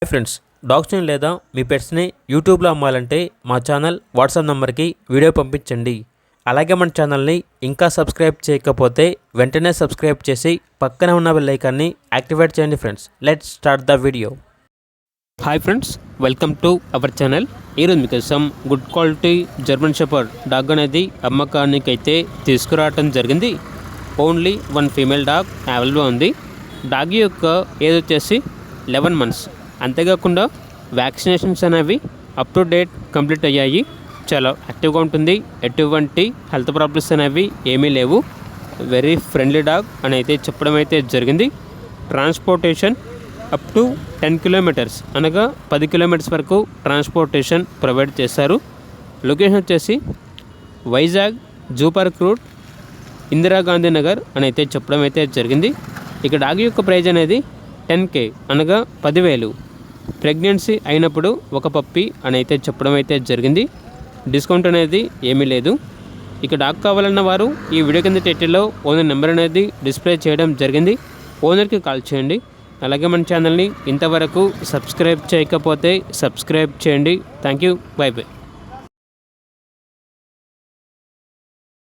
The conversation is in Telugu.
హాయ్ ఫ్రెండ్స్, డాగ్స్ని లేదా మీ పెట్స్ని యూట్యూబ్లో అమ్మాలంటే మా ఛానల్ వాట్సాప్ నెంబర్కి వీడియో పంపించండి. అలాగే మన ఛానల్ని ఇంకా సబ్స్క్రైబ్ చేయకపోతే వెంటనే సబ్స్క్రైబ్ చేసి పక్కనే ఉన్న బెల్ ఐకాన్ని యాక్టివేట్ చేయండి. Friends, let's start the video. Hi friends, welcome to our channel. ఈరోజు మీకోసం good quality German shepherd dog అనేది అమ్మకానికి అయితే తీసుకురావటం జరిగింది. Only one female dog available ఉంది. డాగ్ యొక్క ఏజ్ వచ్చేసి 11 months. అంతేకాకుండా వ్యాక్సినేషన్స్ అనేవి అప్ టు డేట్ కంప్లీట్ అయ్యాయి. చాలా యాక్టివ్గా ఉంటుంది. ఎటువంటి హెల్త్ ప్రాబ్లమ్స్ అనేవి ఏమీ లేవు. వెరీ ఫ్రెండ్లీ డాగ్ అని అయితే చెప్పడం అయితే జరిగింది. ట్రాన్స్పోర్టేషన్ అప్ టు 10 kilometers అనగా 10 kilometers వరకు ట్రాన్స్పోర్టేషన్ ప్రొవైడ్ చేస్తారు. లొకేషన్ వచ్చేసి Vizag zoo park route, Indira Gandhi Nagar అని అయితే చెప్పడం అయితే జరిగింది. ఇక డాగ్ యొక్క ప్రైజ్ అనేది 10K అనగా 10,000. ప్రెగ్నెన్సీ అయినప్పుడు ఒక పప్పి అని అయితే చెప్పడం అయితే జరిగింది. డిస్కౌంట్ అనేది ఏమీ లేదు. ఇక డాగ్ కావాలన్న వారు ఈ వీడియో కింద టైటిల్లో ఓనర్ నెంబర్ అనేది డిస్ప్లే చేయడం జరిగింది. ఓనర్కి కాల్ చేయండి. అలాగే మన ఛానల్ని ఇంతవరకు సబ్స్క్రైబ్ చేయకపోతే సబ్స్క్రైబ్ చేయండి. Thank you. By by.